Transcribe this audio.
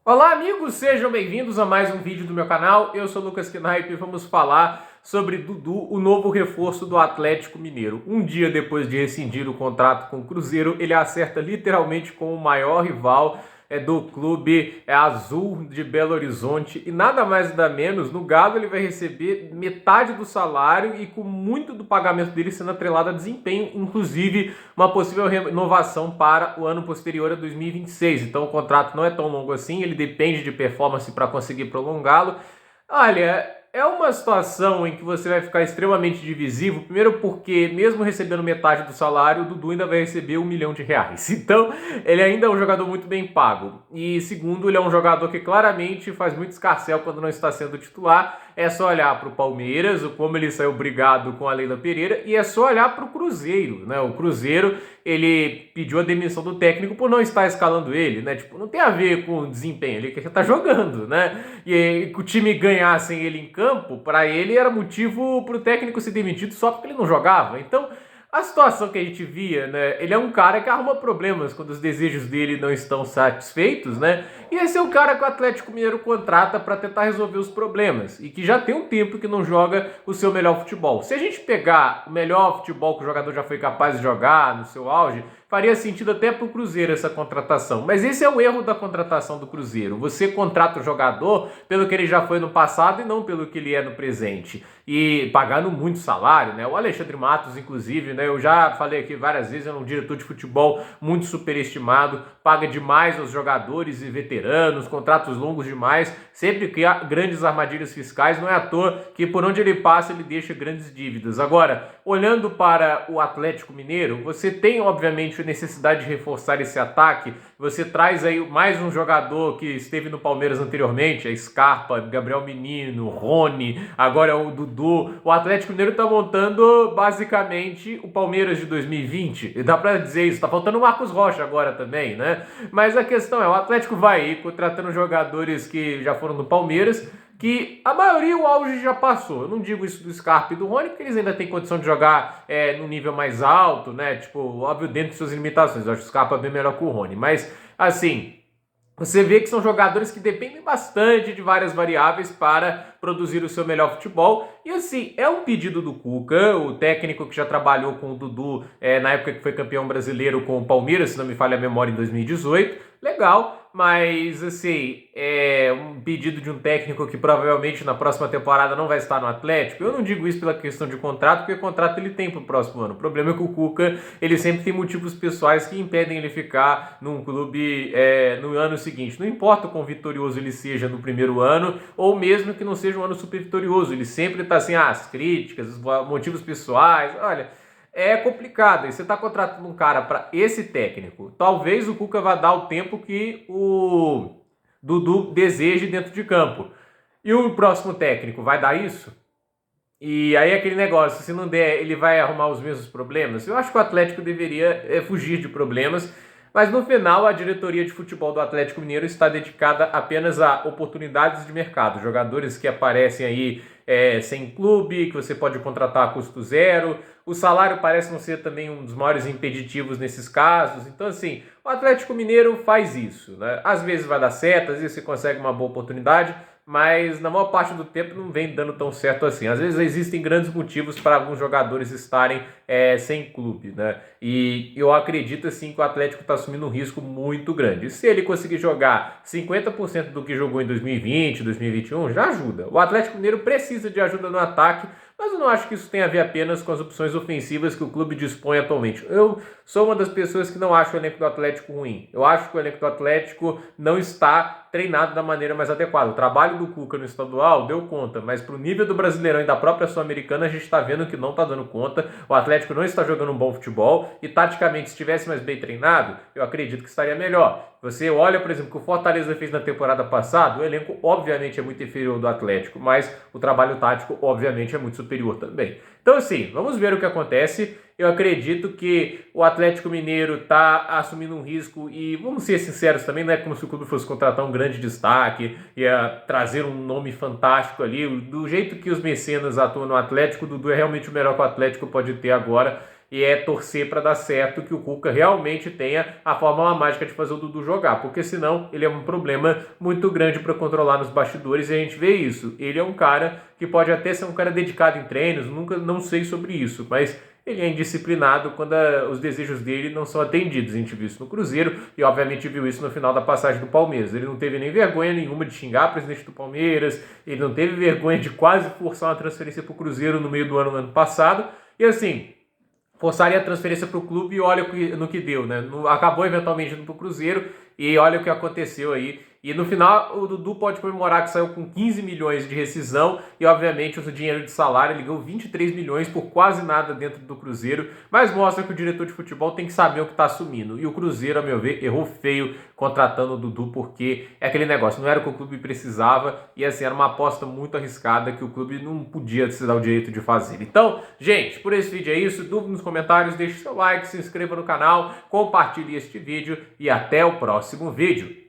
Olá, amigos, sejam bem-vindos a mais um vídeo do meu canal. Eu sou o Lucas Knipe e vamos falar sobre Dudu, o novo reforço do Atlético Mineiro. Um dia depois de rescindir o contrato com o Cruzeiro, ele acerta literalmente com o maior rival do clube azul de Belo Horizonte e nada mais nada menos, no Galo ele vai receber metade do salário e com muito do pagamento dele sendo atrelado a desempenho, inclusive uma possível renovação para o ano posterior a 2026. Então o contrato não é tão longo assim, ele depende de performance para conseguir prolongá-lo. Olha, é uma situação em que você vai ficar extremamente divisivo. Primeiro porque, mesmo recebendo metade do salário, o Dudu ainda vai receber R$ 1 milhão. Então, ele ainda é um jogador muito bem pago. E segundo, ele é um jogador que claramente faz muito escarcéu quando não está sendo titular. É só olhar para o Palmeiras, como ele saiu brigado com a Leila Pereira, e é só olhar para o Cruzeiro, né? O Cruzeiro, ele pediu a demissão do técnico por não estar escalando ele, né? Tipo, não tem a ver com o desempenho, ele que tá jogando, né? E o time ganhar sem ele em campo, para ele era motivo para o técnico ser demitido só porque ele não jogava. Então, a situação que a gente via, né? Ele é um cara que arruma problemas quando os desejos dele não estão satisfeitos, né? E esse é o cara que o Atlético Mineiro contrata para tentar resolver os problemas e que já tem um tempo que não joga o seu melhor futebol. Se a gente pegar o melhor futebol que o jogador já foi capaz de jogar no seu auge, faria sentido até para o Cruzeiro essa contratação. Mas esse é o erro da contratação do Cruzeiro. Você contrata o jogador pelo que ele já foi no passado e não pelo que ele é no presente. E pagando muito salário, né? O Alexandre Matos, inclusive, né? Eu já falei aqui várias vezes, é um diretor de futebol muito superestimado, paga demais aos jogadores e veteranos, contratos longos demais, sempre cria grandes armadilhas fiscais. Não é à toa que por onde ele passa ele deixa grandes dívidas. Agora, olhando para o Atlético Mineiro, você tem obviamente a necessidade de reforçar esse ataque. Você traz aí mais um jogador que esteve no Palmeiras anteriormente, a Scarpa, Gabriel Menino, Rony, agora é o Dudu. O Atlético Mineiro está montando basicamente o Palmeiras de 2020. E dá para dizer isso. Tá faltando o Marcos Rocha agora também, né? Mas a questão é, o Atlético vai ir contratando jogadores que já foram no Palmeiras, que a maioria o auge já passou. Eu não digo isso do Scarpa e do Rony, porque eles ainda têm condição de jogar no nível mais alto, né? Tipo, óbvio, dentro de suas limitações. Eu acho o Scarpa bem melhor que o Rony. Mas, assim, você vê que são jogadores que dependem bastante de várias variáveis para produzir o seu melhor futebol. E assim, é um pedido do Cuca, o técnico que já trabalhou com o Dudu na época que foi campeão brasileiro com o Palmeiras, se não me falha a memória, em 2018. Legal, mas assim, é um pedido de um técnico que provavelmente na próxima temporada não vai estar no Atlético. Eu não digo isso pela questão de contrato, porque o contrato ele tem para o próximo ano. O problema é que o Cuca, ele sempre tem motivos pessoais que impedem ele ficar num clube no ano seguinte. Não importa o quão vitorioso ele seja no primeiro ano, ou mesmo que não seja um ano super vitorioso. Ele sempre está assim, as críticas, os motivos pessoais, olha... É complicado. E você está contratando um cara para esse técnico. Talvez o Cuca vá dar o tempo que o Dudu deseje dentro de campo. E o próximo técnico vai dar isso? E aí aquele negócio, se não der, ele vai arrumar os mesmos problemas? Eu acho que o Atlético deveria fugir de problemas, mas no final a diretoria de futebol do Atlético Mineiro está dedicada apenas a oportunidades de mercado, jogadores que aparecem aí sem clube, que você pode contratar a custo zero. O salário parece não ser também um dos maiores impeditivos nesses casos. Então, assim, o Atlético Mineiro faz isso, né? Às vezes vai dar certo, às vezes você consegue uma boa oportunidade, mas na maior parte do tempo não vem dando tão certo assim. Às vezes existem grandes motivos para alguns jogadores estarem sem clube, né? E eu acredito assim que o Atlético está assumindo um risco muito grande. Se ele conseguir jogar 50% do que jogou em 2020, 2021, já ajuda. O Atlético Mineiro precisa de ajuda no ataque, mas eu não acho que isso tenha a ver apenas com as opções ofensivas que o clube dispõe atualmente. Eu sou uma das pessoas que não acha o elenco do Atlético ruim. Eu acho que o elenco do Atlético não está treinado da maneira mais adequada. O trabalho do Cuca no estadual deu conta, mas para o nível do Brasileirão e da própria Sul-Americana a gente está vendo que não está dando conta. O Atlético não está jogando um bom futebol e taticamente, se estivesse mais bem treinado, eu acredito que estaria melhor. Você olha, por exemplo, o que o Fortaleza fez na temporada passada, o elenco obviamente é muito inferior ao do Atlético, mas o trabalho tático obviamente é muito superior também. Então assim, vamos ver o que acontece. Eu acredito que o Atlético Mineiro está assumindo um risco e, vamos ser sinceros também, não é como se o clube fosse contratar um grande destaque, ia trazer um nome fantástico ali. Do jeito que os mecenas atuam no Atlético, o Dudu é realmente o melhor que o Atlético pode ter agora. e é torcer para dar certo que o Cuca realmente tenha a fórmula mágica de fazer o Dudu jogar, porque senão ele é um problema muito grande para controlar nos bastidores e a gente vê isso. Ele é um cara que pode até ser um cara dedicado em treinos, não sei sobre isso, mas ele é indisciplinado quando os desejos dele não são atendidos. A gente viu isso no Cruzeiro e obviamente viu isso no final da passagem do Palmeiras. Ele não teve nem vergonha nenhuma de xingar o presidente do Palmeiras, ele não teve vergonha de quase forçar uma transferência para o Cruzeiro no meio do ano passado. E assim, forçaria a transferência para o clube e olha no que deu, né? Acabou eventualmente indo para o Cruzeiro e olha o que aconteceu aí. E no final o Dudu pode comemorar que saiu com 15 milhões de rescisão e obviamente o dinheiro de salário, ele ganhou 23 milhões por quase nada dentro do Cruzeiro, mas mostra que o diretor de futebol tem que saber o que está assumindo. E o Cruzeiro, a meu ver, errou feio contratando o Dudu, porque é aquele negócio, não era o que o clube precisava e assim, era uma aposta muito arriscada que o clube não podia se dar o direito de fazer. Então, gente, por esse vídeo é isso. Dúvida nos comentários, deixe seu like, se inscreva no canal, compartilhe este vídeo e até o próximo vídeo.